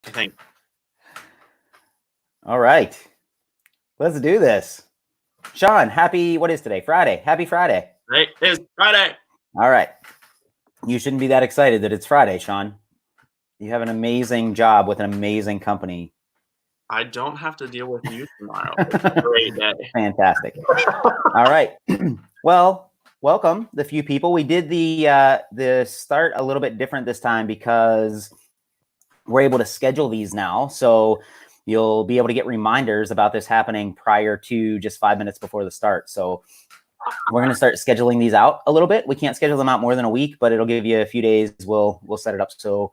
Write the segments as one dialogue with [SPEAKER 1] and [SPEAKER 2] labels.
[SPEAKER 1] I think.
[SPEAKER 2] All right. Let's do this. Sean, what is today? Friday. Happy Friday.
[SPEAKER 1] It is Friday.
[SPEAKER 2] All right. You shouldn't be that excited that it's Friday, Sean. You have an amazing job with an amazing company.
[SPEAKER 1] I don't have to deal with you tomorrow. It's a great day.
[SPEAKER 2] Fantastic. All right. Well, welcome the few people. We did the start a little bit different this time because we're able to schedule these now. So you'll be able to get reminders about this happening prior to just 5 minutes before the start. So we're going to start scheduling these out a little bit. We can't schedule them out more than a week, but it'll give you a few days. We'll set it up so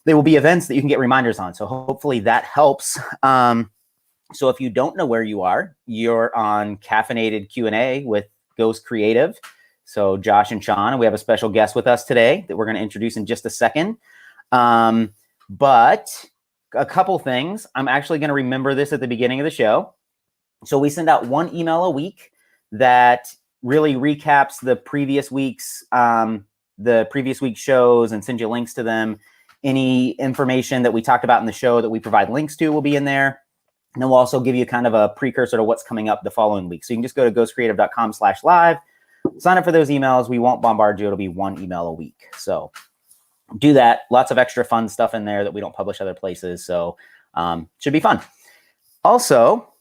[SPEAKER 2] there will be events that you can get reminders on. So hopefully that helps. So if you don't know where you are, you're on Caffeinated Q&A with Ghost Creative. So Josh and Sean, and we have a special guest with us today that we're going to introduce in just a second. But a couple things. I'm actually going to remember this at the beginning of the show. So we send out one email a week that really recaps the previous week's shows and send you links to them. Any information that we talked about in the show that we provide links to will be in there. And then we'll also give you kind of a precursor to what's coming up the following week. So you can just go to ghostcreative.com/live, sign up for those emails. We won't bombard you. It'll be one email a week. So do that. Lots of extra fun stuff in there that we don't publish other places. So should be fun. Also,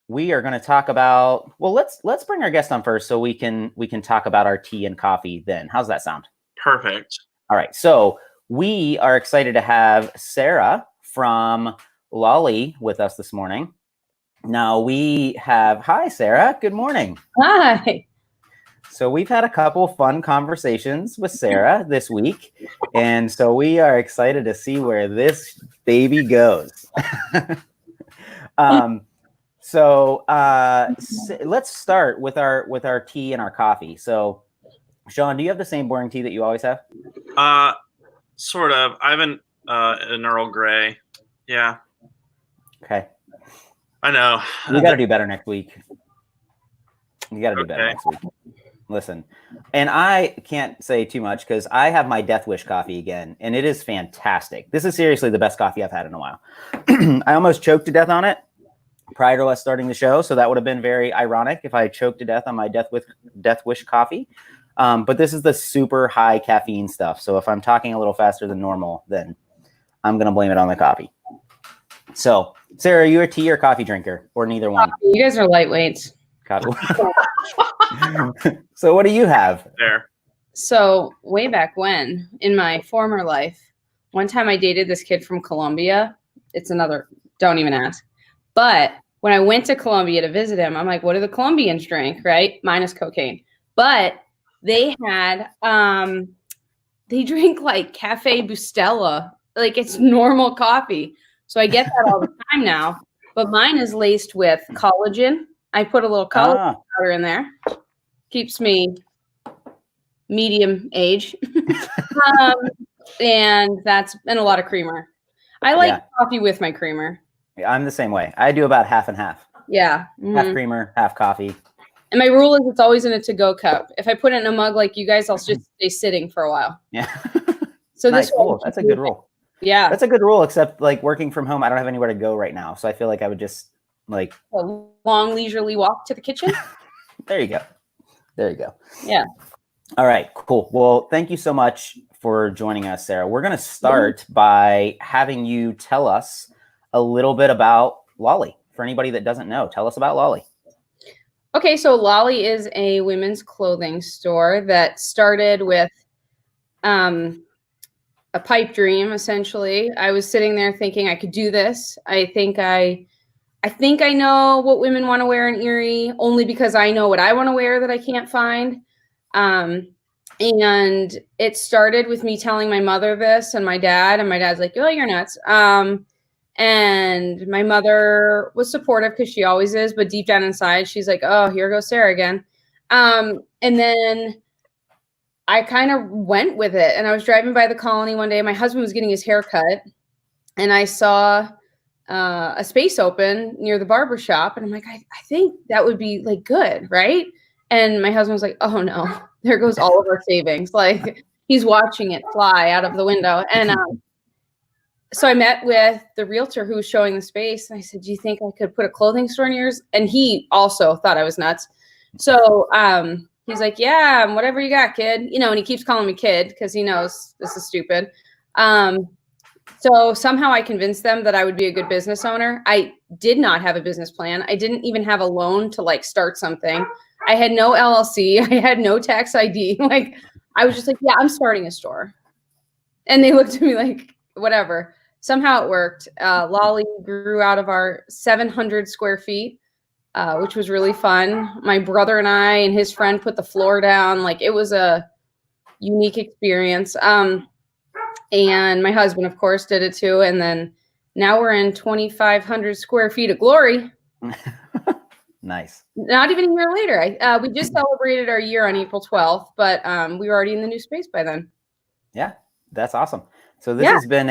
[SPEAKER 2] we are going to talk about, well, let's bring our guest on first so we can talk about our tea and coffee then. How's that sound?
[SPEAKER 1] Perfect.
[SPEAKER 2] All right. So we are excited to have Sara from Lollie with us this morning. Now hi, Sara. Good morning.
[SPEAKER 3] Hi.
[SPEAKER 2] So we've had a couple fun conversations with Sara this week. And so we are excited to see where this baby goes. So let's start with our tea and our coffee. So Sean, do you have the same boring tea that you always have?
[SPEAKER 1] Sort of. I have an Earl Grey. Yeah.
[SPEAKER 2] Okay.
[SPEAKER 1] I know.
[SPEAKER 2] You got to do better next week. You got to do better next week. Listen, and I can't say too much because I have my Death Wish coffee again, and it is fantastic. This is seriously the best coffee I've had in a while. I almost choked to death on it prior to us starting the show, so that would have been very ironic if I choked to death on my Death Wish coffee. But this is the super high caffeine stuff, so if I'm talking a little faster than normal, then I'm going to blame it on the coffee. So, Sara, are you a tea or coffee drinker, or neither one?
[SPEAKER 3] You guys are lightweights.
[SPEAKER 2] Coffee. So what do you have?
[SPEAKER 1] There.
[SPEAKER 3] So way back when, in my former life, one time I dated this kid from Colombia. Don't even ask. But when I went to Colombia to visit him, I'm like, what do the Colombians drink, right? Minus cocaine. But they had, they drink like Cafe Bustelo. Like it's normal coffee. So I get that all the time now. But mine is laced with collagen. I put a little collagen powder in there. Keeps me medium age. And a lot of creamer. I like coffee with my creamer.
[SPEAKER 2] Yeah, I'm the same way. I do about half and half.
[SPEAKER 3] Yeah. Mm-hmm.
[SPEAKER 2] Half creamer, half coffee.
[SPEAKER 3] And my rule is it's always in a to-go cup. If I put it in a mug like you guys, I'll just stay sitting for a while.
[SPEAKER 2] Yeah.
[SPEAKER 3] So
[SPEAKER 2] nice. Cool. That's a good rule.
[SPEAKER 3] Yeah.
[SPEAKER 2] That's a good rule, except like working from home, I don't have anywhere to go right now. So I feel like I would just like
[SPEAKER 3] a long leisurely walk to the kitchen.
[SPEAKER 2] There you go.
[SPEAKER 3] Yeah.
[SPEAKER 2] All right, cool. Well, thank you so much for joining us, Sara. We're going to start by having you tell us a little bit about Lollie. For anybody that doesn't know, tell us about Lollie.
[SPEAKER 3] Okay, so Lollie is a women's clothing store that started with a pipe dream, essentially. I was sitting there thinking I could do this. I think I know what women want to wear in Erie, only because I know what I want to wear that I can't find. And it started with me telling my mother this and my dad's like, oh, you're nuts. And my mother was supportive because she always is, but deep down inside, she's like, oh, here goes Sara again. And then I kind of went with it, and I was driving by the Colony one day. My husband was getting his hair cut, and I saw a space open near the barber shop, and I'm like, I think that would be like good, right? And my husband was like, oh no, there goes all of our savings. Like he's watching it fly out of the window. And so I met with the realtor who was showing the space, and I said, "Do you think I could put a clothing store in yours?" And he also thought I was nuts. So he's like, "Yeah, whatever you got, kid." And he keeps calling me kid because he knows this is stupid. So somehow I convinced them that I would be a good business owner. I did not have a business plan. I didn't even have a loan to like start something. I had no LLC. I had no tax ID. Like I was just like, yeah, I'm starting a store. And they looked at me like, whatever. Somehow it worked. Lollie grew out of our 700 square feet, which was really fun. My brother and I and his friend put the floor down. Like it was a unique experience. And my husband, of course, did it too. And then now we're in 2,500 square feet of glory.
[SPEAKER 2] Nice.
[SPEAKER 3] Not even a year later. We just celebrated our year on April 12th, but we were already in the new space by then.
[SPEAKER 2] Yeah, that's awesome. So this has been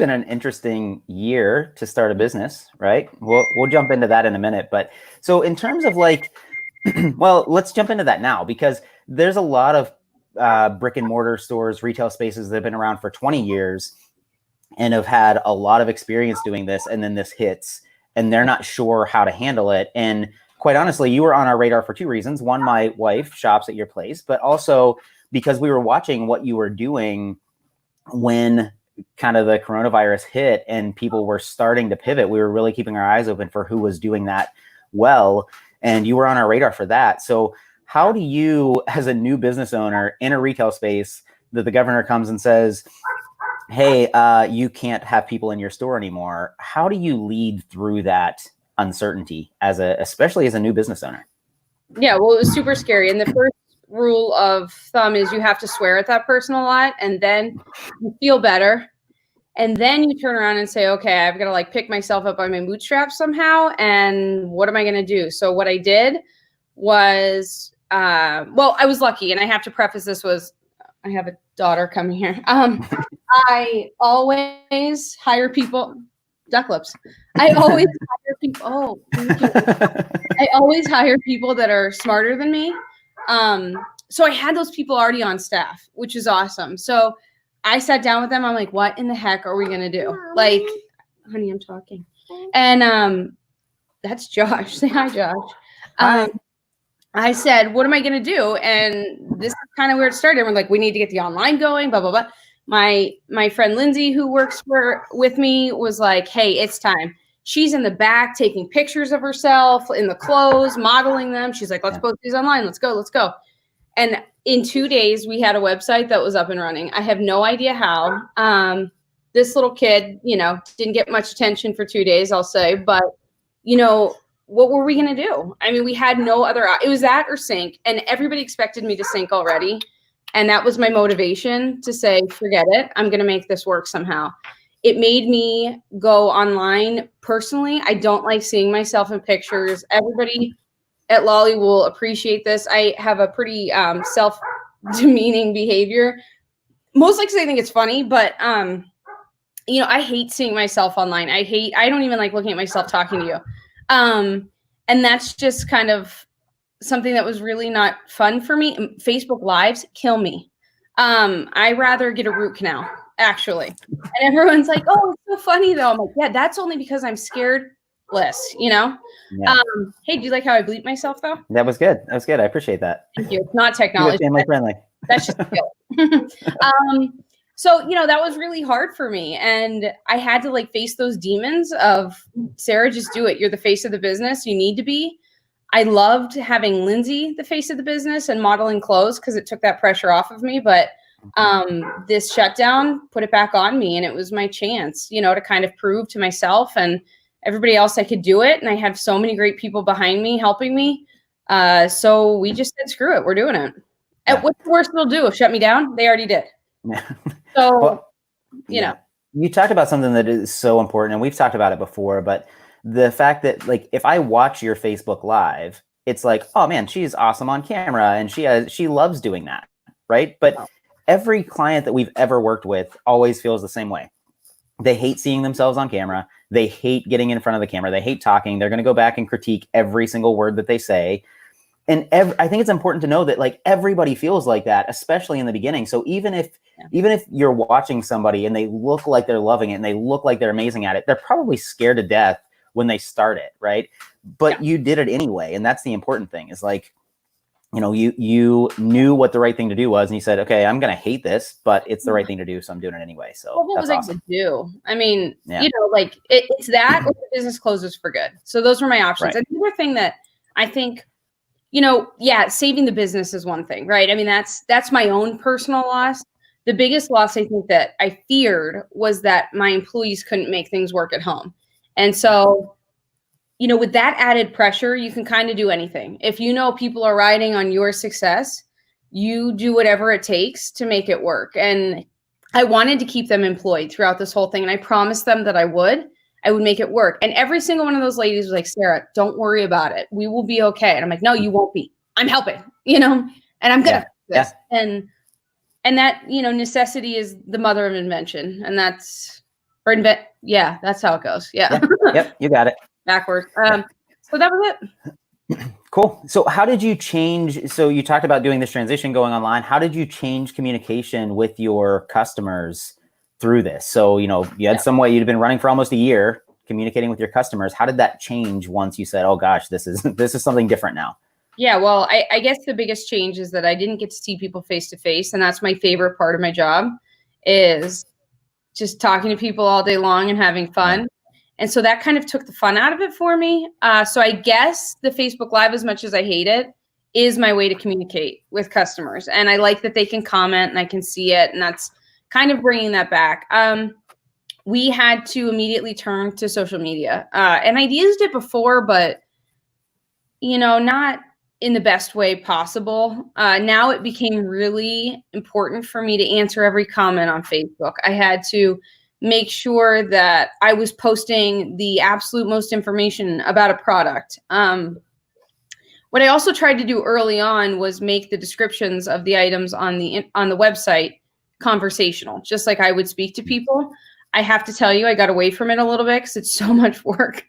[SPEAKER 2] an interesting year to start a business, right? We'll jump into that in a minute. But so in terms of like, well, let's jump into that now because there's a lot of brick and mortar stores, retail spaces that have been around for 20 years and have had a lot of experience doing this. And then this hits and they're not sure how to handle it. And quite honestly, you were on our radar for two reasons. One, my wife shops at your place, but also because we were watching what you were doing when kind of the coronavirus hit and people were starting to pivot. We were really keeping our eyes open for who was doing that well. And you were on our radar for that. So how do you, as a new business owner in a retail space, that the governor comes and says, hey, you can't have people in your store anymore. How do you lead through that uncertainty especially as a new business owner?
[SPEAKER 3] Yeah, well, it was super scary. And the first rule of thumb is you have to swear at that person a lot and then you feel better. And then you turn around and say, okay, I've got to like pick myself up by my bootstraps somehow. And what am I going to do? So what I did was, well, I was lucky. And I have to preface this I have a daughter coming here. I always hire people, duck lips. I always hire people. Oh, thank you. I always hire people that are smarter than me. So I had those people already on staff, which is awesome. So I sat down with them. I'm like, what in the heck are we going to do? Like, honey, I'm talking. And that's Josh. Say hi, Josh. I said, what am I going to do? And this is kind of where it started. We're like, we need to get the online going, blah, blah, blah. My friend Lindsay, who works with me, was like, hey, it's time. She's in the back taking pictures of herself in the clothes, modeling them. She's like, let's post these online. Let's go. Let's go. And in 2 days, we had a website that was up and running. I have no idea how. This little kid, didn't get much attention for 2 days, I'll say. But, what were we going to do? I mean, we had no other. It was that or sink. And everybody expected me to sink already. And that was my motivation to say, forget it. I'm going to make this work somehow. It made me go online personally. I don't like seeing myself in pictures. Everybody at Lollie will appreciate this. I have a pretty self-demeaning behavior. Mostly because I think it's funny, but I hate seeing myself online. I don't even like looking at myself talking to you. And that's just kind of something that was really not fun for me. Facebook Lives kill me. I rather get a root canal, actually. And everyone's like, oh, it's so funny though. I'm like, yeah, that's only because I'm scared less, Yeah. Hey, do you like how I bleep myself though?
[SPEAKER 2] That was good. I appreciate that.
[SPEAKER 3] Thank you. It's not technology.
[SPEAKER 2] Family friendly.
[SPEAKER 3] That's just skill. So, that was really hard for me. And I had to like face those demons of Sarah, just do it. You're the face of the business. You need to be. I loved having Lindsay the face of the business and modeling clothes because it took that pressure off of me. But this shutdown put it back on me. And it was my chance, to kind of prove to myself and everybody else I could do it. And I have so many great people behind me helping me. So we just said, screw it. We're doing it. Yeah. And what's the worst they'll do? Shut me down? They already did.
[SPEAKER 2] Yeah.
[SPEAKER 3] So,
[SPEAKER 2] well, you talked about something that is so important, and we've talked about it before, but the fact that like, if I watch your Facebook Live, it's like, oh man, she's awesome on camera and she loves doing that. Right. But every client that we've ever worked with always feels the same way. They hate seeing themselves on camera. They hate getting in front of the camera. They hate talking. They're going to go back and critique every single word that they say. And I think it's important to know that like everybody feels like that, especially in the beginning. So even if you're watching somebody and they look like they're loving it and they look like they're amazing at it, they're probably scared to death when they start it, right? But you did it anyway, and that's the important thing. Is like, you know, you knew what the right thing to do was, and you said, okay, I'm gonna hate this, but it's the right thing to do, so I'm doing it anyway. So
[SPEAKER 3] well, what
[SPEAKER 2] that's
[SPEAKER 3] was
[SPEAKER 2] awesome.
[SPEAKER 3] I to do? I mean, you know, like it's that or the business closes for good. So those were my options.
[SPEAKER 2] Right.
[SPEAKER 3] Another thing that I think, you know, saving the business is one thing, right? I mean, that's my own personal loss. The biggest loss I think that I feared was that my employees couldn't make things work at home. And so, you know, with that added pressure, you can kind of do anything. If you know people are riding on your success, you do whatever it takes to make it work. And I wanted to keep them employed throughout this whole thing. And I promised them that I would make it work. And every single one of those ladies was like, Sarah, don't worry about it. We will be okay. And I'm like, no, you won't be. I'm helping, you know, and I'm going to fix this. And that, you know, necessity is the mother of invention. And that's, that's how it goes. Yeah.
[SPEAKER 2] Yep. You got it.
[SPEAKER 3] Backwards. So that was it.
[SPEAKER 2] Cool. So how did you change? So you talked about doing this transition going online. How did you change communication with your customers through this? So, you know, you had some way, you'd been running for almost a year communicating with your customers. How did that change once you said, oh gosh, this is something different now?
[SPEAKER 3] Yeah, well, I guess the biggest change is that I didn't get to see people face to face. And that's my favorite part of my job, is just talking to people all day long and having fun. And so that kind of took the fun out of it for me. So I guess the Facebook Live, as much as I hate it, is my way to communicate with customers. And I like that they can comment and I can see it. And that's kind of bringing that back. We had to immediately turn to social media. And I'd used it before, but, you know, not in the best way possible. Now it became really important for me to answer every comment on Facebook. I had to make sure that I was posting the absolute most information about a product. What I also tried to do early on was make the descriptions of the items on the website conversational, just like I would speak to people. I have to tell you, I got away from it a little bit because it's so much work.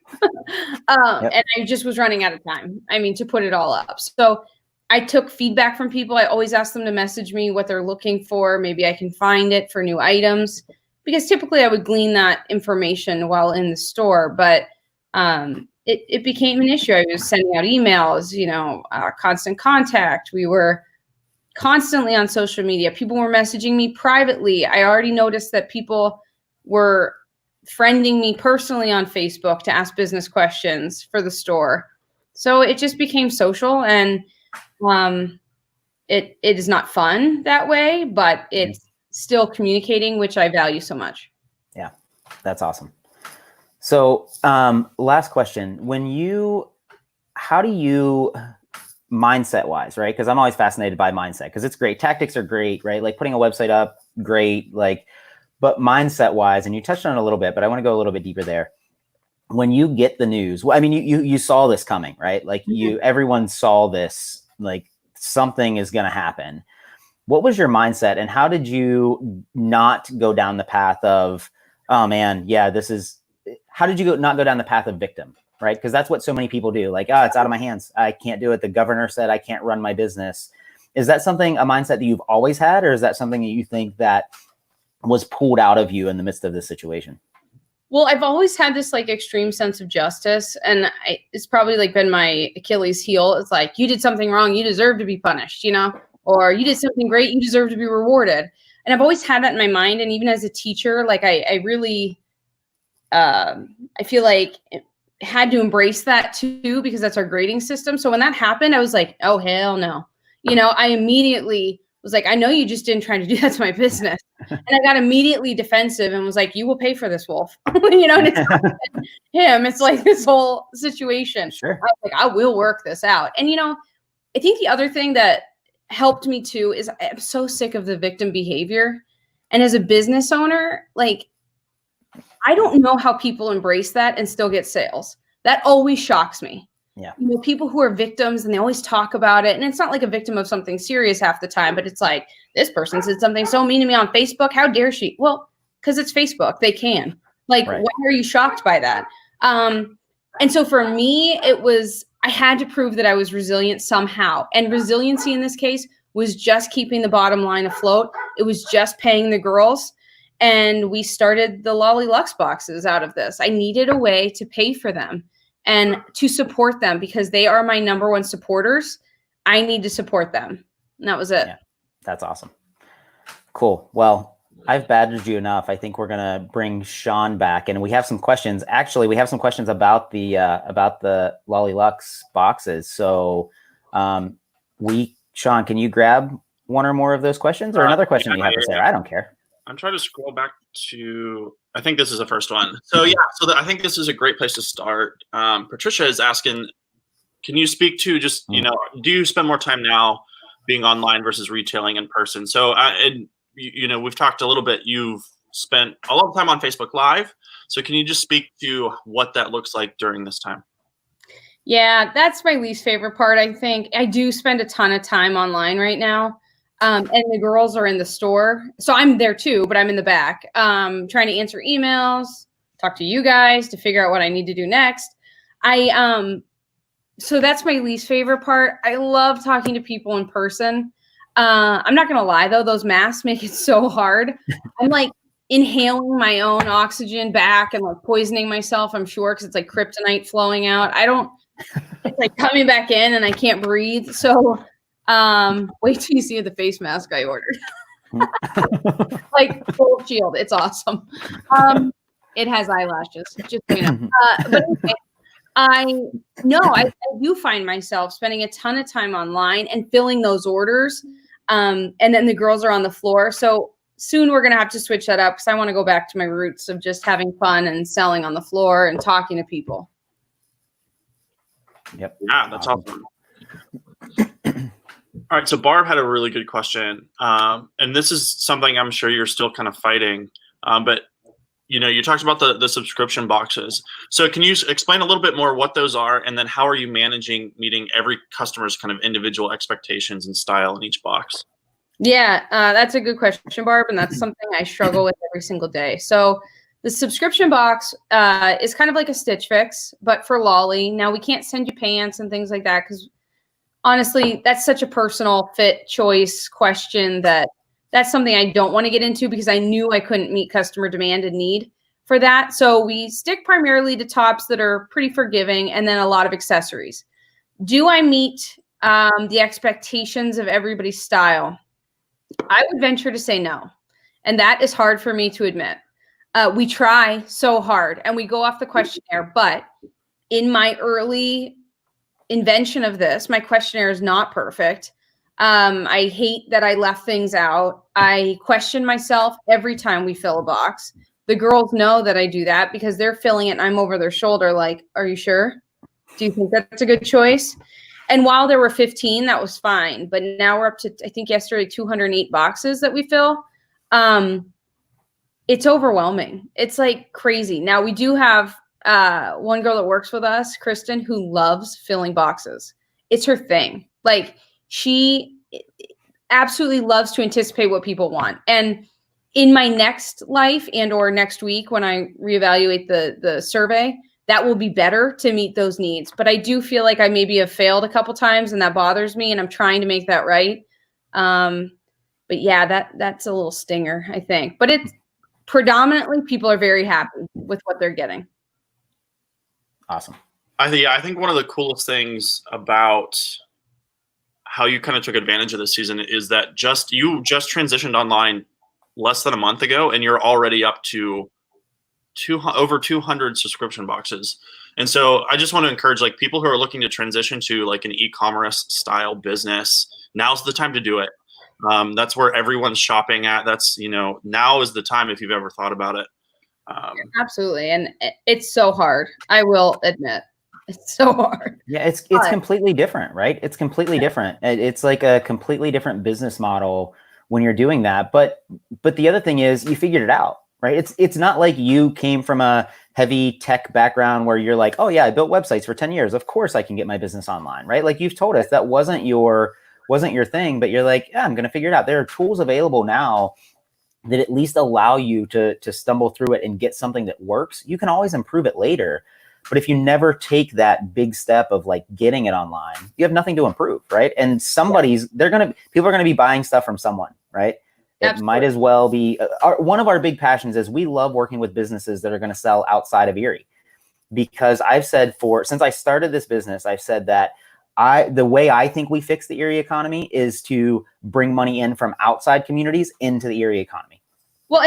[SPEAKER 3] And I just was running out of time. I mean, to put it all up. So I took feedback from people. I always ask them to message me what they're looking for. Maybe I can find it for new items, because typically I would glean that information while in the store. But it became an issue. I was sending out emails, you know, constant contact. We were constantly on social media. People were messaging me privately. I already noticed that people were friending me personally on Facebook to ask business questions for the store. So it just became social, and it is not fun that way, but it's still communicating, which I value so much.
[SPEAKER 2] Yeah, that's awesome. So last question, how do you, mindset wise, right? Because I'm always fascinated by mindset, because it's great. Tactics are great, right? Like putting a website up, great. Like, but mindset wise, and you touched on it a little bit, but I want to go a little bit deeper there. When you get the news, well, I mean, you saw this coming, right? Like everyone saw this, like something is going to happen. What was your mindset, and how did you not go down the path of, oh man, yeah, how did you not go down the path of victim, right? Because that's what so many people do. Like, it's out of my hands. I can't do it. The governor said I can't run my business. Is that a mindset that you've always had, or is that something that you think that was pulled out of you in the midst of this situation?
[SPEAKER 3] Well, I've always had this like extreme sense of justice, and it's probably like been my Achilles heel. It's like, you did something wrong, you deserve to be punished, you know, or you did something great, you deserve to be rewarded. And I've always had that in my mind. And even as a teacher, like I really, I feel like had to embrace that too, because that's our grading system. So when that happened, I was like, oh, hell no. You know, I immediately was like, I know you just didn't try to do that to my business. And I got immediately defensive and was like, you will pay for this, Wolf. You know, and it's not him. It's like this whole situation.
[SPEAKER 2] Sure.
[SPEAKER 3] I was like, I will work this out. And, you know, I think the other thing that helped me too is I'm so sick of the victim behavior. And as a business owner, like, I don't know how people embrace that and still get sales. That always shocks me.
[SPEAKER 2] Yeah.
[SPEAKER 3] You know, people who are victims and they always talk about it. And it's not like a victim of something serious half the time, but it's like, this person said something so mean to me on Facebook. How dare she? Well, because it's Facebook. They can. Like, Why are you shocked by that? And so for me, it was I had to prove that I was resilient somehow. And resiliency in this case was just keeping the bottom line afloat. It was just paying the girls. And we started the Lollie Luxe boxes out of this. I needed a way to pay for them and to support them because they are my number one supporters. I need to support them. And that was it.
[SPEAKER 2] Yeah, that's awesome. Cool. Well, I've badgered you enough. I think we're going to bring Sean back, and we have some questions. Actually, we have some questions about the Lollie Luxe boxes. So Sean, can you grab one or more of those questions or another question you have for Sarah? I don't care.
[SPEAKER 1] I'm trying to scroll back to, I think this is the first one. So yeah, I think this is a great place to start. Patricia is asking, can you speak to just, do you spend more time now being online versus retailing in person? So, we've talked a little bit, you've spent a lot of time on Facebook Live. So can you just speak to what that looks like during this time?
[SPEAKER 3] Yeah, that's my least favorite part. I think I do spend a ton of time online right now. And the girls are in the store. So I'm there too, but I'm in the back, trying to answer emails, talk to you guys to figure out what I need to do next. So that's my least favorite part. I love talking to people in person. I'm not going to lie though. Those masks make it so hard. I'm like inhaling my own oxygen back and like poisoning myself, I'm sure. Cause it's like kryptonite flowing out. It's like coming back in and I can't breathe. So wait till you see the face mask I ordered. Like full shield. It's awesome. It has eyelashes, just so you know. But anyway, I do find myself spending a ton of time online and filling those orders. And then the girls are on the floor. So soon we're going to have to switch that up because I want to go back to my roots of just having fun and selling on the floor and talking to people.
[SPEAKER 2] Yep.
[SPEAKER 1] Yeah, that's awesome. All right, so Barb had a really good question, and this is something I'm sure you're still kind of fighting, but you talked about the subscription boxes. So can you explain a little bit more what those are, and then how are you managing meeting every customer's kind of individual expectations and style in each box?
[SPEAKER 3] Yeah, that's a good question, Barb, and that's something I struggle with every single day. So the subscription box is kind of like a Stitch Fix, but for Lollie. Now, we can't send you pants and things like that because honestly, that's such a personal fit choice question that's something I don't want to get into because I knew I couldn't meet customer demand and need for that. So we stick primarily to tops that are pretty forgiving and then a lot of accessories. Do I meet the expectations of everybody's style? I would venture to say no. And that is hard for me to admit. We try so hard and we go off the questionnaire, but in my early invention of this, my questionnaire is not perfect. I hate that I left things out. I question myself every time we fill a box. The girls know that I do that because they're filling it and I'm over their shoulder like, are you sure? Do you think that's a good choice? And while there were 15, that was fine. But now we're up to, I think yesterday, 208 boxes that we fill. It's overwhelming. It's like crazy. Now we do have one girl that works with us, Kristen, who loves filling boxes. It's her thing. Like she absolutely loves to anticipate what people want. And in my next life and or next week, when I reevaluate the survey, that will be better to meet those needs. But I do feel like I maybe have failed a couple times and that bothers me and I'm trying to make that right. But yeah, that's a little stinger, I think. But it's predominantly people are very happy with what they're getting.
[SPEAKER 2] Awesome.
[SPEAKER 1] I think one of the coolest things about how you kind of took advantage of this season is that you just transitioned online less than a month ago, and you're already up to over 200 subscription boxes. And so I just want to encourage like people who are looking to transition to like an e-commerce style business. Now's the time to do it. That's where everyone's shopping at. That's, now is the time if you've ever thought about it.
[SPEAKER 3] Absolutely. And it's so hard. I will admit it's so hard.
[SPEAKER 2] Yeah. It's completely different, right? It's completely different. It's like a completely different business model when you're doing that. But the other thing is you figured it out, right? It's not like you came from a heavy tech background where you're like, oh yeah, I built websites for 10 years. Of course I can get my business online, right? Like you've told us that wasn't your thing, but you're like, yeah, I'm going to figure it out. There are tools available now that at least allow you to stumble through it and get something that works. You can always improve it later. But if you never take that big step of like getting it online, you have nothing to improve, right? And people are gonna be buying stuff from someone, right? It
[SPEAKER 3] Absolutely.
[SPEAKER 2] might as well be one of our big passions is we love working with businesses that are going to sell outside of Erie, because I've said since I started this business, I've said that the way I think we fix the Erie economy is to bring money in from outside communities into the Erie economy.
[SPEAKER 3] Well,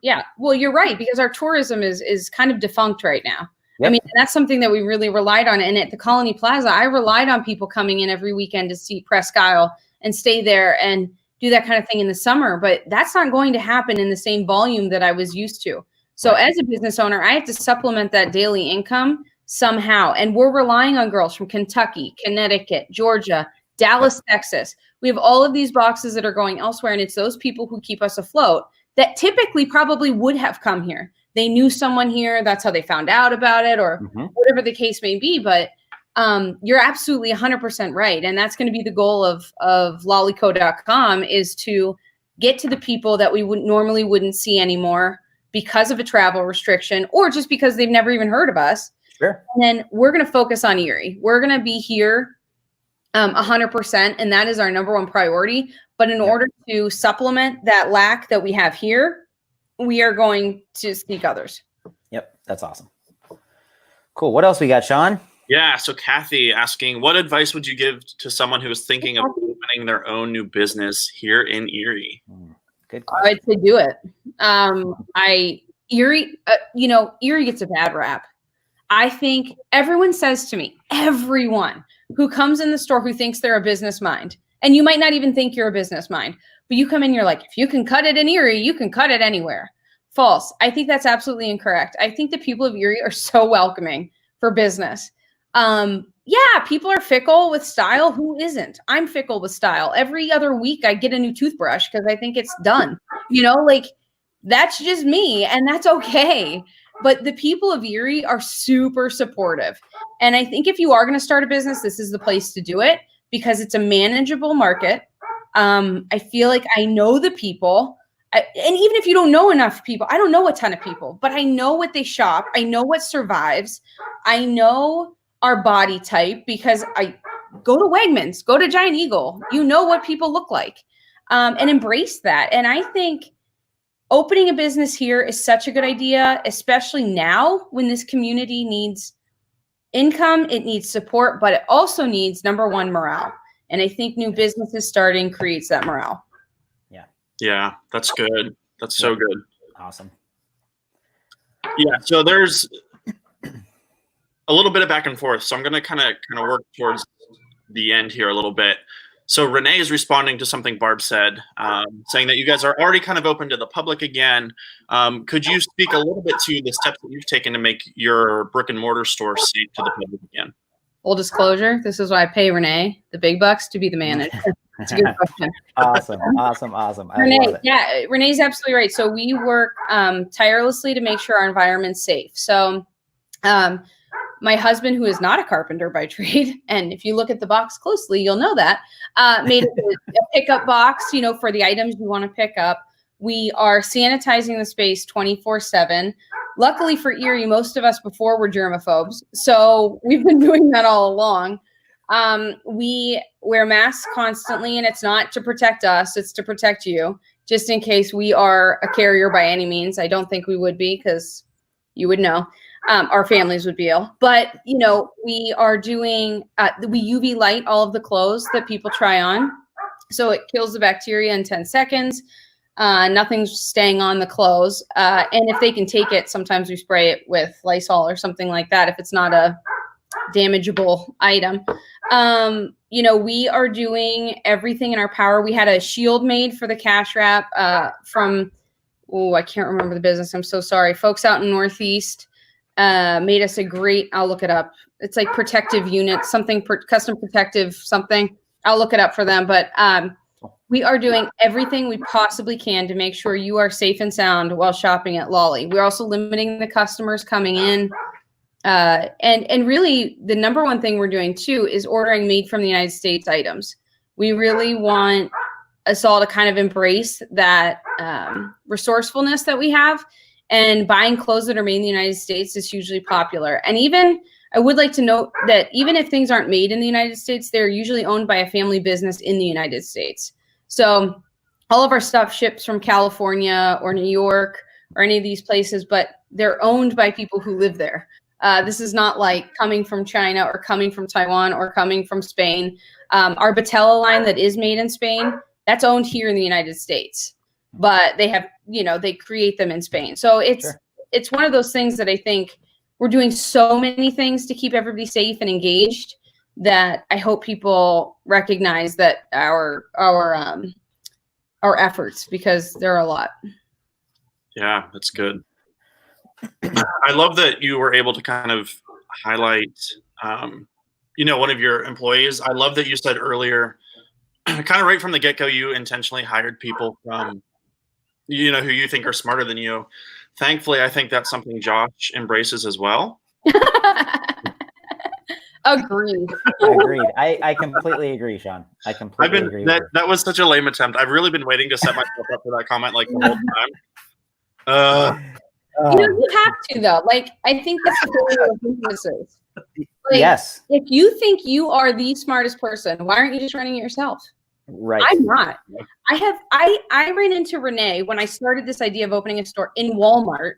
[SPEAKER 2] yeah,
[SPEAKER 3] well, you're right, because our tourism is kind of defunct right now.
[SPEAKER 2] Yep.
[SPEAKER 3] I mean, that's something that we really relied on. And at the Colony Plaza, I relied on people coming in every weekend to see Presque Isle and stay there and do that kind of thing in the summer. But that's not going to happen in the same volume that I was used to. So as a business owner, I have to supplement that daily income somehow. And we're relying on girls from Kentucky, Connecticut, Georgia, Dallas, Texas. We have all of these boxes that are going elsewhere. And it's those people who keep us afloat that typically probably would have come here. They knew someone here. That's how they found out about it, or whatever the case may be. But you're absolutely 100% right. And that's going to be the goal of lollyco.com, is to get to the people that we normally wouldn't see anymore because of a travel restriction, or just because they've never even heard of us.
[SPEAKER 2] Sure.
[SPEAKER 3] And then we're going to focus on Erie. We're going to be here 100%. And that is our number one priority. But in order to supplement that lack that we have here, we are going to seek others.
[SPEAKER 2] Yep. That's awesome. Cool. What else we got, Sean?
[SPEAKER 1] Yeah. So Kathy asking, what advice would you give to someone who is thinking of opening their own new business here in Erie?
[SPEAKER 2] Good question.
[SPEAKER 3] I'd say do it. Erie gets a bad rap. I think everyone says to me, everyone who comes in the store who thinks they're a business mind, and you might not even think you're a business mind, but you come in, you're like, if you can cut it in Erie, you can cut it anywhere. False. I think that's absolutely incorrect. I think the people of Erie are so welcoming for business. People are fickle with style. Who isn't? I'm fickle with style. Every other week I get a new toothbrush because I think it's done. That's just me, and that's okay. But the people of Erie are super supportive. And I think if you are going to start a business, this is the place to do it, because it's a manageable market. I feel like I know the people. And even if you don't know enough people, I don't know a ton of people, but I know what they shop. I know what survives. I know our body type because I go to Wegmans, go to Giant Eagle. You know what people look like, and embrace that. And I think opening a business here is such a good idea, especially now when this community needs income, it needs support, but it also needs, number one, morale. And I think new businesses starting creates that morale.
[SPEAKER 1] Yeah, that's good. That's so good.
[SPEAKER 2] Awesome.
[SPEAKER 1] Yeah, so there's a little bit of back and forth. So I'm going to kind of work towards the end here a little bit. So Renee is responding to something Barb said, saying that you guys are already kind of open to the public again. Could you speak a little bit to the steps that you've taken to make your brick and mortar store safe to the public again?
[SPEAKER 3] Full disclosure, this is why I pay Renee the big bucks to be the manager. That's a good question.
[SPEAKER 2] Awesome.
[SPEAKER 3] Renee, Renee's absolutely right. So we work tirelessly to make sure our environment's safe. So my husband, who is not a carpenter by trade, and if you look at the box closely, you'll know that, made a pickup box, for the items you want to pick up. We are sanitizing the space 24/7. Luckily for Erie, most of us before were germaphobes, so we've been doing that all along. We wear masks constantly, and it's not to protect us, it's to protect you, just in case we are a carrier by any means. I don't think we would be, because you would know. Our families would be ill. But, we are doing, we UV light all of the clothes that people try on. So it kills the bacteria in 10 seconds. Nothing's staying on the clothes. And if they can take it, sometimes we spray it with Lysol or something like that if it's not a damageable item. We are doing everything in our power. We had a shield made for the cash wrap from, I can't remember the business. I'm so sorry. Folks out in Northeast made us a great, I'll look it up. It's like protective unit, something custom protective something. I'll look it up for them. But we are doing everything we possibly can to make sure you are safe and sound while shopping at Lollie. We're also limiting the customers coming in. And really the number one thing we're doing too is ordering made from the United States items. We really want us all to kind of embrace that resourcefulness that we have. and buying clothes that are made in the United States is hugely popular. And even I would like to note that even if things aren't made in the United States, they're usually owned by a family business in the United States. So all of our stuff ships from California or New York or any of these places, but they're owned by people who live there. This is not like coming from China or coming from Taiwan or coming from Spain. Our Batella line that is made in Spain, that's owned here in the United States, but they have, they create them in Spain. So it's one of those things that I think we're doing so many things to keep everybody safe and engaged that I hope people recognize that our efforts, because there are a lot.
[SPEAKER 1] Yeah, that's good. I love that you were able to kind of highlight, one of your employees. I love that you said earlier, kind of right from the get-go, you intentionally hired people from, who you think are smarter than you. Thankfully, I think that's something Josh embraces as well.
[SPEAKER 3] Agreed.
[SPEAKER 2] Agreed. I completely agree, Sean. I completely agree.
[SPEAKER 1] That was such a lame attempt. I've really been waiting to set myself up for that comment like the whole time.
[SPEAKER 3] You have to, though. Like, I think that's the thing with businesses. Like,
[SPEAKER 2] yes.
[SPEAKER 3] If you think you are the smartest person, why aren't you just running it yourself?
[SPEAKER 2] Right.
[SPEAKER 3] I'm not. I ran into Renee when I started this idea of opening a store in Walmart,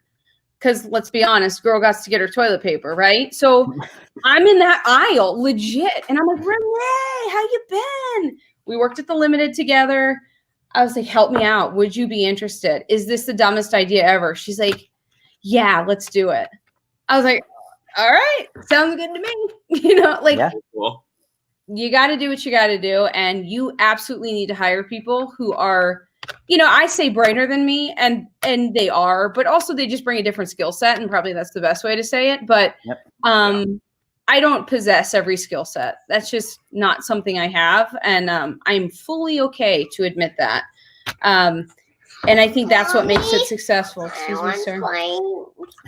[SPEAKER 3] because let's be honest, girl got to get her toilet paper, right? So I'm in that aisle, legit, and I'm like, Renee, how you been? We worked at the Limited together. I was like, help me out. Would you be interested? Is this the dumbest idea ever? She's like, yeah, let's do it. I was like, all right, sounds good to me.
[SPEAKER 2] Yeah.
[SPEAKER 1] Cool.
[SPEAKER 3] You got to do what you got to do. And you absolutely need to hire people who are, I say brighter than me, and they are, but also they just bring a different skill set. And probably that's the best way to say it. But I don't possess every skill set. That's just not something I have. And I'm fully okay to admit that. And I think that's what makes it successful. Excuse me, sir.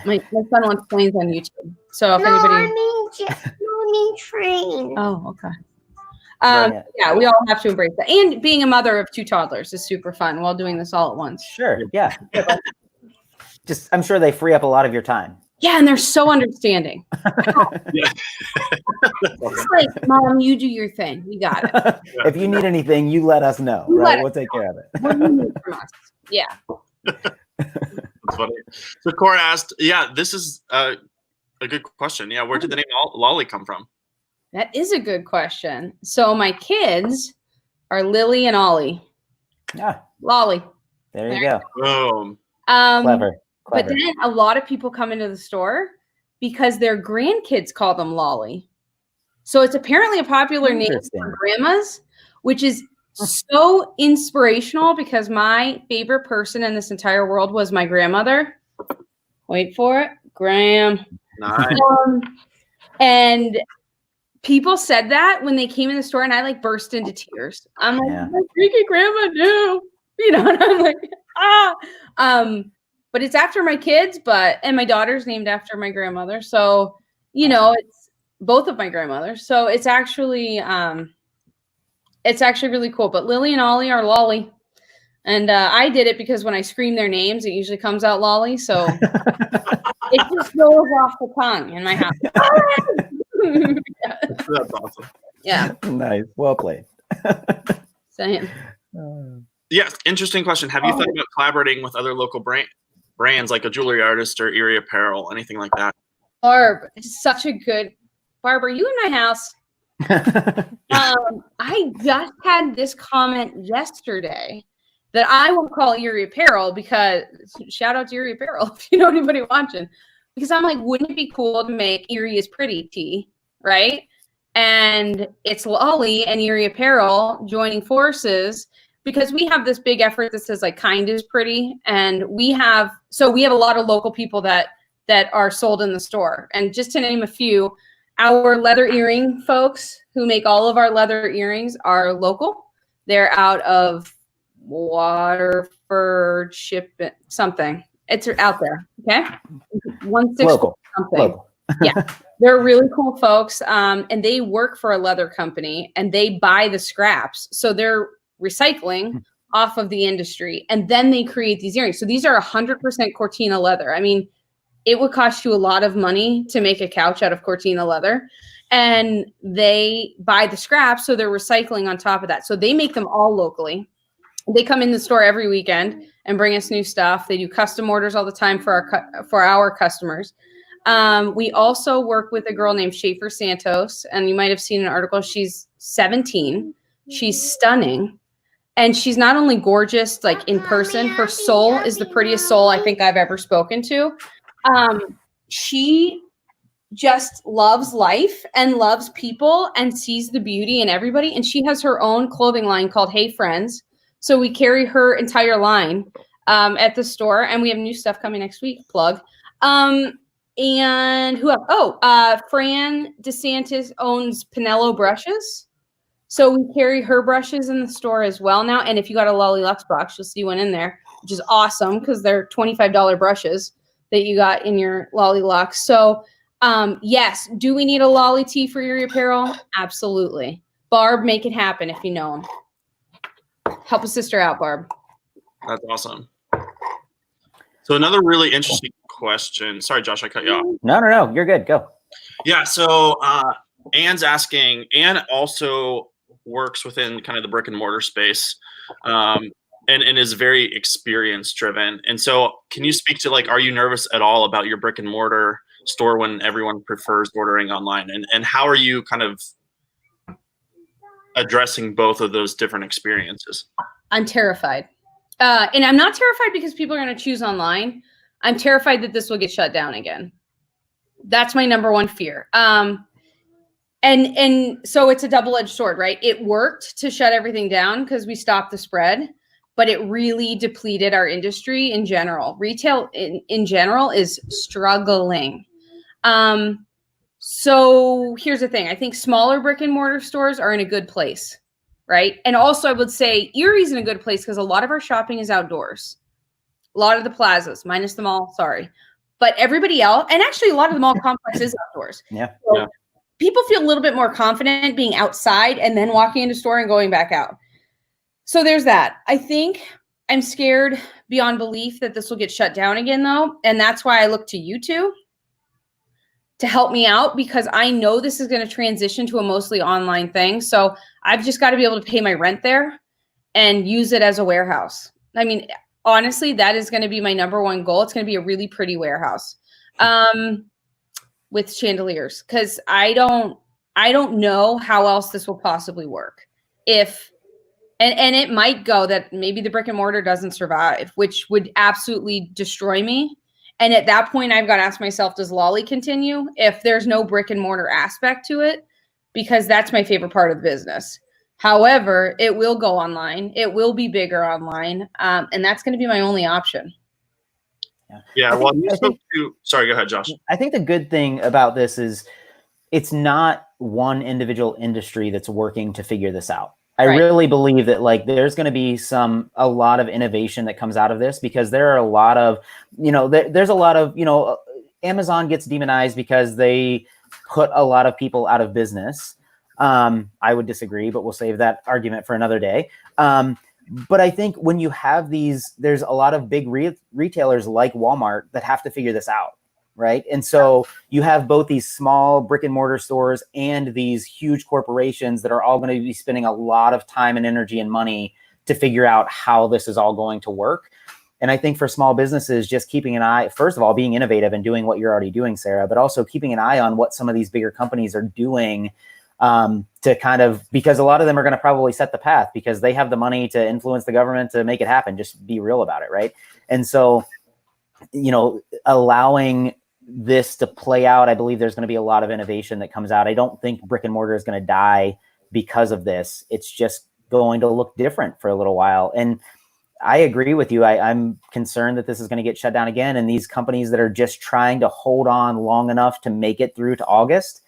[SPEAKER 3] My son wants planes on YouTube. So if anybody... train. Oh, okay. Yeah, we all have to embrace that. And being a mother of 2 toddlers is super fun while doing this all at once.
[SPEAKER 2] Sure. Yeah. Just, I'm sure they free up a lot of your time.
[SPEAKER 3] Yeah, and they're so understanding. It's like, Mom, you do your thing. We got it.
[SPEAKER 2] If you need anything, you let us know. Right? We'll take care of it.
[SPEAKER 3] What do you need from us? Yeah.
[SPEAKER 1] That's funny. So Cora asked, this is a good question. Yeah, where did the name Lollie come from?
[SPEAKER 3] That is a good question. So my kids are Lily and Ollie.
[SPEAKER 2] Yeah.
[SPEAKER 3] Lollie.
[SPEAKER 2] There you go.
[SPEAKER 1] Boom.
[SPEAKER 2] Clever.
[SPEAKER 3] But then a lot of people come into the store because their grandkids call them Lollie. So it's apparently a popular name for grandmas, which is so inspirational because my favorite person in this entire world was my grandmother. Wait for it. Graham.
[SPEAKER 1] Nice.
[SPEAKER 3] And people said that when they came in the store, and I burst into tears. I'm like, my freaking grandma knew, and I'm like, but it's after my kids, and my daughter's named after my grandmother. So, it's both of my grandmothers. So it's actually really cool. But Lily and Ollie are Lollie. And I did it because when I scream their names, it usually comes out Lollie. So it just rolls off the tongue in my house.
[SPEAKER 1] That's awesome.
[SPEAKER 3] Yeah.
[SPEAKER 2] Nice. Well played.
[SPEAKER 3] Same.
[SPEAKER 1] Yes. Interesting question. Have you thought about collaborating with other local brands like a jewelry artist or Erie Apparel, anything like that?
[SPEAKER 3] Barb, Barb, are you in my house? I just had this comment yesterday that I won't call Erie Apparel because shout out to Erie Apparel if you know anybody watching. Because I'm like, wouldn't it be cool to make Erie is Pretty tea, right? And it's Lollie and Erie Apparel joining forces because we have this big effort that says kind is pretty. And we have a lot of local people that are sold in the store. And just to name a few, our leather earring folks who make all of our leather earrings are local. They're out of Waterford, something. It's out there, okay? 160
[SPEAKER 2] local.
[SPEAKER 3] Something.
[SPEAKER 2] Local.
[SPEAKER 3] Yeah, they're really cool folks, and they work for a leather company, and they buy the scraps. So they're recycling off of the industry, and then they create these earrings. So these are 100% Cortina leather. I mean, it would cost you a lot of money to make a couch out of Cortina leather, and they buy the scraps, so they're recycling on top of that. So they make them all locally. They come in the store every weekend and bring us new stuff. They do custom orders all the time for our customers. We also work with a girl named Schaefer Santos, and you might have seen an article. She's 17. She's stunning. And she's not only gorgeous, like in person, her soul is the prettiest soul I think I've ever spoken to. She just loves life and loves people and sees the beauty in everybody. And she has her own clothing line called Hey Friends. So we carry her entire line at the store, and we have new stuff coming next week. Plug. And who else? Fran DeSantis owns Pinello Brushes. So we carry her brushes in the store as well now. And if you got a Lollie Luxe box, you'll see one in there, which is awesome because they're $25 brushes that you got in your Lollie Luxe. So yes, do we need a Lollie tee for your apparel? Absolutely. Barb, make it happen if you know him. Help a sister out, Barb.
[SPEAKER 1] That's awesome. So another really interesting question. Sorry, Josh, I cut you off.
[SPEAKER 2] No. You're good. Go.
[SPEAKER 1] Yeah. So Anne's asking. Anne also works within kind of the brick and mortar space, and is very experience driven. And so, can you speak to are you nervous at all about your brick and mortar store when everyone prefers ordering online? And how are you kind of addressing both of those different experiences?
[SPEAKER 3] I'm terrified. And I'm not terrified because people are going to choose online. I'm terrified that this will get shut down again. That's my number one fear. And so it's a double-edged sword, right? It worked to shut everything down because we stopped the spread, but it really depleted our industry in general. Retail in general is struggling. So here's the thing. I think smaller brick and mortar stores are in a good place, right? And also I would say Erie's in a good place because a lot of our shopping is outdoors. A lot of the plazas, minus the mall, sorry. But everybody else, and actually a lot of the mall complex is outdoors.
[SPEAKER 2] Yeah.
[SPEAKER 3] So
[SPEAKER 1] yeah.
[SPEAKER 3] People feel a little bit more confident being outside and then walking into store and going back out. So there's that. I think I'm scared beyond belief that this will get shut down again, though. And that's why I look to you two to help me out, because I know this is going to transition to a mostly online thing. So I've just got to be able to pay my rent there and use it as a warehouse. I mean, honestly, that is going to be my number one goal. It's going to be a really pretty warehouse. With chandeliers, because I don't know how else this will possibly work. If and it might go that maybe the brick and mortar doesn't survive, which would absolutely destroy me. And at that point, I've got to ask myself, does Lollie continue if there's no brick and mortar aspect to it? Because that's my favorite part of the business. However, it will go online. It will be bigger online, and that's going to be my only option.
[SPEAKER 1] Yeah. Well, sorry, go ahead, Josh.
[SPEAKER 2] I think the good thing about this is it's not one individual industry that's working to figure this out. I really believe that there's going to be a lot of innovation that comes out of this, because there are a lot of, there's a lot of, Amazon gets demonized because they put a lot of people out of business. I would disagree, but we'll save that argument for another day. But I think when you have there's a lot of big retailers like Walmart that have to figure this out, right? And so you have both these small brick and mortar stores and these huge corporations that are all going to be spending a lot of time and energy and money to figure out how this is all going to work. And I think for small businesses, just keeping an eye, first of all, being innovative and doing what you're already doing, Sarah, but also keeping an eye on what some of these bigger companies are doing to kind of, because a lot of them are going to probably set the path because they have the money to influence the government to make it happen. Just be real about it. Right. And so, allowing this to play out, I believe there's going to be a lot of innovation that comes out. I don't think brick and mortar is going to die because of this. It's just going to look different for a little while. And I agree with you. I'm concerned that this is going to get shut down again. And these companies that are just trying to hold on long enough to make it through to August,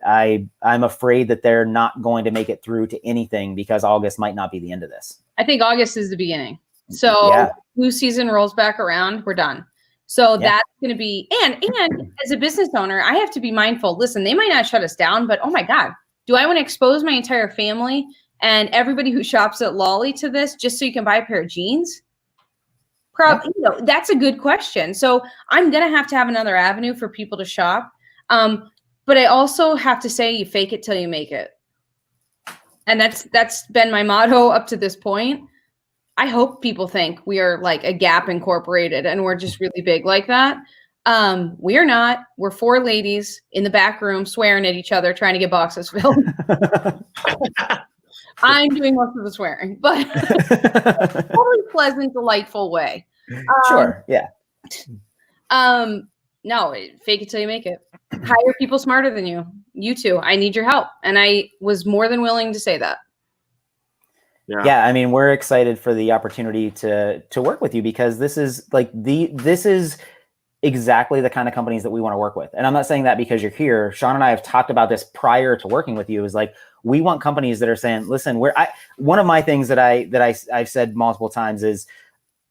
[SPEAKER 2] I'm afraid that they're not going to make it through to anything, because August might not be the end of this.
[SPEAKER 3] I think August is the beginning. So flu season rolls back around, we're done. So that's going to be, and as a business owner, I have to be mindful. Listen, they might not shut us down, but oh my God, do I want to expose my entire family And everybody who shops at Lollie to this, just so you can buy a pair of jeans, probably, that's a good question. So I'm going to have another avenue for people to shop. But I also have to say, you fake it till you make it. And that's been my motto up to this point. I hope people think we are like a Gap Incorporated and we're just really big like that. We are not. We're 4 ladies in the back room swearing at each other, trying to get boxes filled. I'm doing most of the swearing, but totally pleasant, delightful way.
[SPEAKER 2] Sure. Yeah.
[SPEAKER 3] No, fake it till you make it. Hire people smarter than you. You too. I need your help. And I was more than willing to say that.
[SPEAKER 2] Yeah. I mean, we're excited for the opportunity to work with you, because this is exactly the kind of companies that we want to work with. And I'm not saying that because you're here. Sean and I have talked about this prior to working with you, is like, we want companies that are saying, listen, one of my things that I've said multiple times is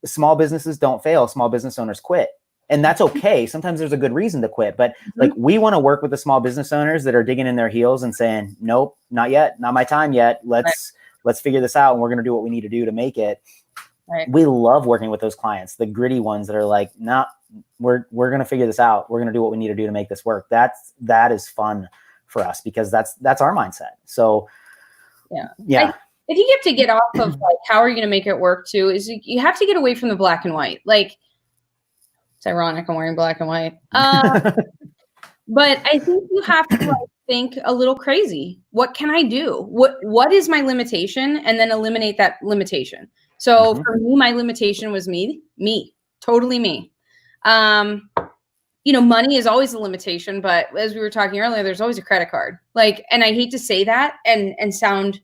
[SPEAKER 2] small businesses don't fail. Small business owners quit. And that's okay. Sometimes there's a good reason to quit, but like, we want to work with the small business owners that are digging in their heels and saying, nope, not yet. Not my time yet. Let's figure this out. And we're going to do what we need to do to make it.
[SPEAKER 3] Right.
[SPEAKER 2] We love working with those clients, the gritty ones that are like, nah, we're going to figure this out. We're going to do what we need to do to make this work. That is fun for us, because that's our mindset. So yeah.
[SPEAKER 3] If you have to get off of like, how are you going to make it work too, is you have to get away from the black and white. Like, it's ironic I'm wearing black and white. But I think you have to like, think a little crazy. What can I do? What is my limitation? And then eliminate that limitation. So for me, my limitation was me, totally me. Money is always a limitation, but as we were talking earlier, there's always a credit card. Like, and I hate to say that and sound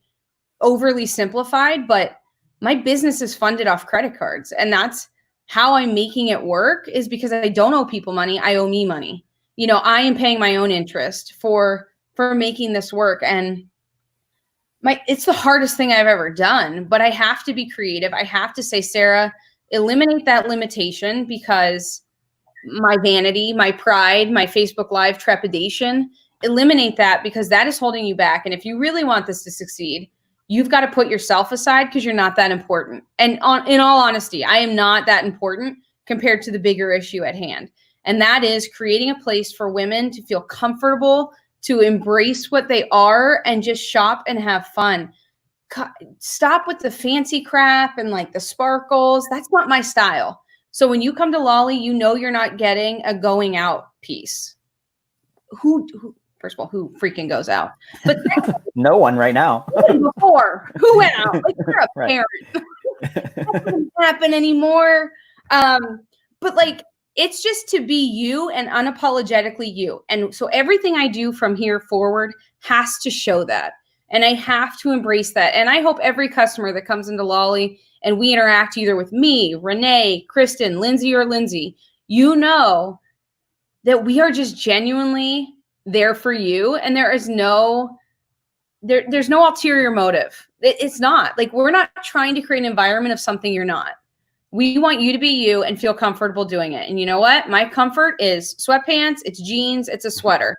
[SPEAKER 3] overly simplified, but my business is funded off credit cards. And that's how I'm making it work, is because I don't owe people money. I owe me money. I am paying my own interest for making this work. And it's the hardest thing I've ever done, but I have to be creative. I have to say, Sara, eliminate that limitation, because my vanity, my pride, my Facebook Live trepidation, eliminate that, because that is holding you back. And if you really want this to succeed, you've got to put yourself aside, because you're not that important. And in all honesty, I am not that important compared to the bigger issue at hand. And that is creating a place for women to feel comfortable, to embrace what they are and just shop and have fun. Stop with the fancy crap and like the sparkles. That's not my style. So when you come to Lollie, you're not getting a going out piece. Who first of all, who freaking goes out? But
[SPEAKER 2] no one right now.
[SPEAKER 3] Before, who went out? Like, you're a
[SPEAKER 2] Right.
[SPEAKER 3] parent. That doesn't happen anymore. But like, it's just to be you and unapologetically you. And so everything I do from here forward has to show that. And I have to embrace that. And I hope every customer that comes into Lollie and we interact either with me, Renee, Kristen, Lindsay, or Lindsay, that we are just genuinely there for you. And there's no ulterior motive. It's not like, we're not trying to create an environment of something you're not. We want you to be you and feel comfortable doing it. And you know what? My comfort is sweatpants, it's jeans, it's a sweater.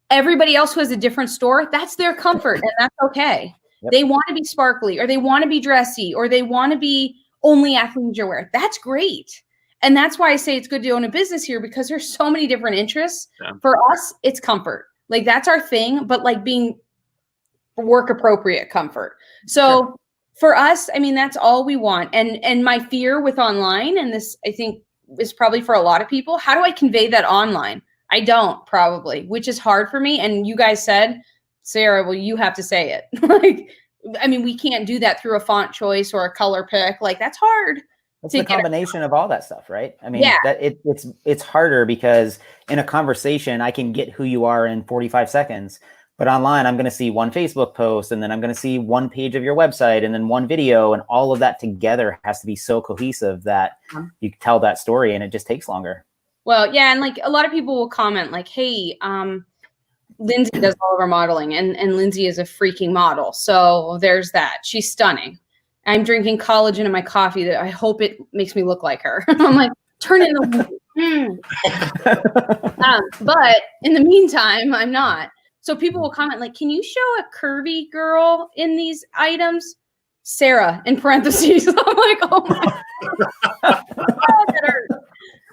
[SPEAKER 3] Everybody else who has a different store, that's their comfort, and that's okay. Yep. They want to be sparkly, or they want to be dressy, or they want to be only athleisure wear. That's great. And that's why I say it's good to own a business here, because there's so many different interests. Yeah. For us, it's comfort. Like, that's our thing, but like being work appropriate comfort. So sure. For us, I mean, that's all we want. And my fear with online, and this I think is probably for a lot of people, how do I convey that online? I don't, probably, which is hard for me. And you guys said, Sara, well, you have to say it. Like, I mean, we can't do that through a font choice or a color pick. Like, that's hard.
[SPEAKER 2] It's the combination of all that stuff, right? I mean, it's harder, because in a conversation, I can get who you are in 45 seconds. But online, I'm going to see one Facebook post, and then I'm going to see one page of your website, and then one video, and all of that together has to be so cohesive that you tell that story, and it just takes longer.
[SPEAKER 3] Well, yeah. And like, a lot of people will comment like, hey, Lindsay does all of our modeling, and Lindsay is a freaking model. So there's that. She's stunning. I'm drinking collagen in my coffee that I hope it makes me look like her. I'm like, turn in the but in the meantime, I'm not. So people will comment like, can you show a curvy girl in these items? Sarah, in parentheses. I'm like, oh my God. That hurt.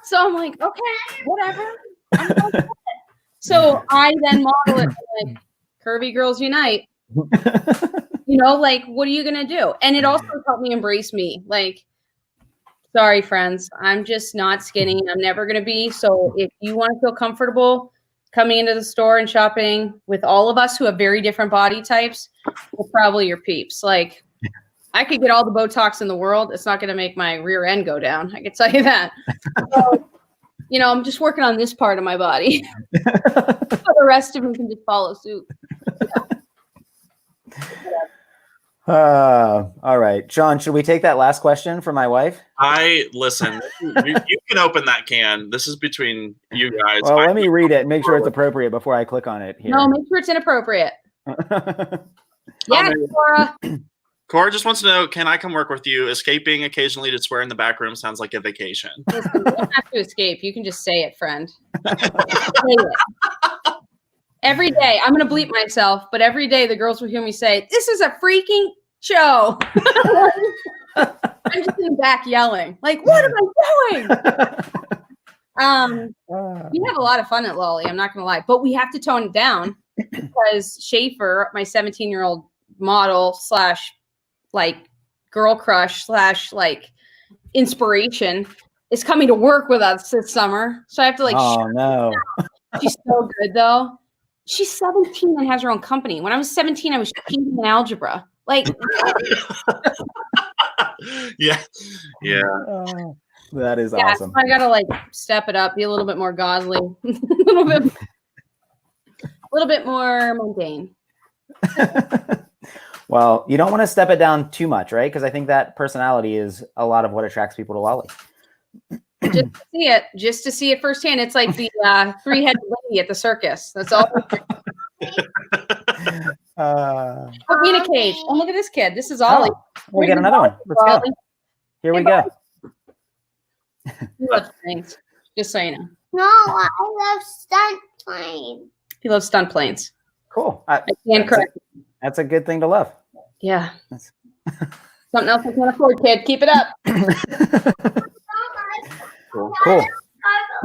[SPEAKER 3] So I'm like, okay, whatever. I'm like, so I then model it like Curvy Girls Unite. Like, what are you going to do? And it also helped me embrace me. Like, sorry, friends, I'm just not skinny. I'm never going to be. So if you want to feel comfortable coming into the store and shopping with all of us who have very different body types, we're probably your peeps. Like, I could get all the Botox in the world. It's not going to make my rear end go down. I can tell you that. So, I'm just working on this part of my body. So the rest of them can just follow suit.
[SPEAKER 2] All right, Sean, should we take that last question from my wife?
[SPEAKER 1] Listen, you can open that can. This is between you guys.
[SPEAKER 2] Well, let me read it and make sure it's appropriate before I click on it here.
[SPEAKER 3] No, make sure it's inappropriate. Yeah, Cora.
[SPEAKER 1] Cora just wants to know, can I come work with you? Escaping occasionally to swear in the back room sounds like a vacation.
[SPEAKER 3] Listen, you don't have to escape. You can just say it, friend. Say it. Every day, I'm going to bleep myself, but every day the girls will hear me say, this is a freaking show. I'm just in the back yelling, like, what am I doing? We have a lot of fun at Lollie, I'm not going to lie, but we have to tone it down because Schaefer, my 17-year-old model / like girl crush / inspiration, is coming to work with us this summer. So I have to
[SPEAKER 2] oh no.
[SPEAKER 3] She's so good though. She's 17 and has her own company. When I was 17, I was cheating in algebra. Like,
[SPEAKER 1] yeah.
[SPEAKER 2] That is awesome.
[SPEAKER 3] So I gotta step it up, be a little bit more godly, a little bit more mundane.
[SPEAKER 2] Well, you don't want to step it down too much, right? Because I think that personality is a lot of what attracts people to Lollie.
[SPEAKER 3] Just to see it firsthand. It's like the three-headed lady at the circus. That's all. Put me in a cage. Oh, look at this kid. This is Ollie.
[SPEAKER 2] We got another one. Let's go. Here we go.
[SPEAKER 3] He loves planes. Just so you know.
[SPEAKER 4] No, I love stunt planes.
[SPEAKER 3] He loves stunt planes.
[SPEAKER 2] Cool.
[SPEAKER 3] I stand corrected.
[SPEAKER 2] That's a good thing to love.
[SPEAKER 3] Yeah. Something else I can't afford, kid. Keep it up.
[SPEAKER 2] Cool.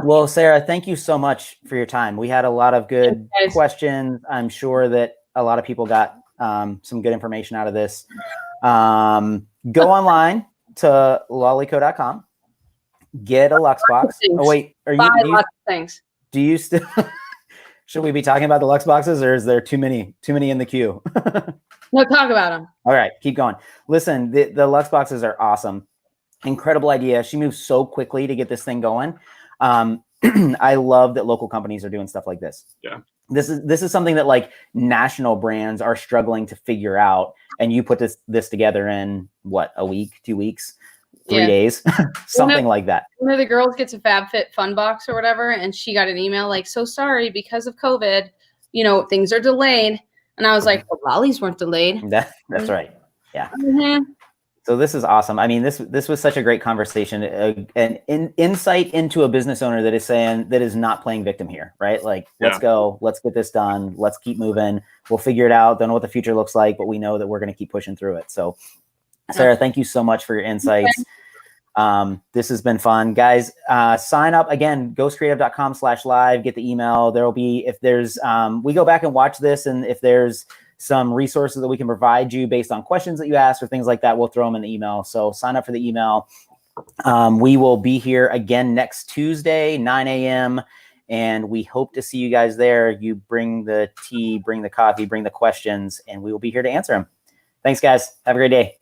[SPEAKER 2] Well, Sarah, thank you so much for your time. We had a lot of good questions. I'm sure that a lot of people got some good information out of this. Go online to lollyco.com. Get a Lux box. Oh wait,
[SPEAKER 3] Lots of things.
[SPEAKER 2] Do you still? Should we be talking about the Lux boxes, or is there too many in the queue?
[SPEAKER 3] No, talk about them.
[SPEAKER 2] All right, keep going. Listen, the Lux boxes are awesome. Incredible idea. She moves so quickly to get this thing going. I love that local companies are doing stuff like this.
[SPEAKER 1] Yeah.
[SPEAKER 2] This is something that national brands are struggling to figure out, and you put this together in what, a week, 2 weeks, 3 days, something like that.
[SPEAKER 3] One of the girls gets a FabFit Fun Box or whatever, and she got an email like, so sorry, because of COVID, things are delayed. And I was like, well, Lollies weren't delayed.
[SPEAKER 2] That's right. Yeah.
[SPEAKER 3] Mm-hmm.
[SPEAKER 2] So this is awesome. I mean, this was such a great conversation, an insight into a business owner that is not playing victim here, right? Let's go, let's get this done. Let's keep moving. We'll figure it out. Don't know what the future looks like, but we know that we're going to keep pushing through it. So Sarah, thank you so much for your insights. This has been fun, guys. Sign up again, ghostcreative.com/live, get the email. There'll be, if there's, we go back and watch this, and if there's some resources that we can provide you based on questions that you ask or things like that, we'll throw them in the email. So sign up for the email. We will be here again next Tuesday, 9 a.m. And we hope to see you guys there. You bring the tea, bring the coffee, bring the questions, and we will be here to answer them. Thanks, guys. Have a great day.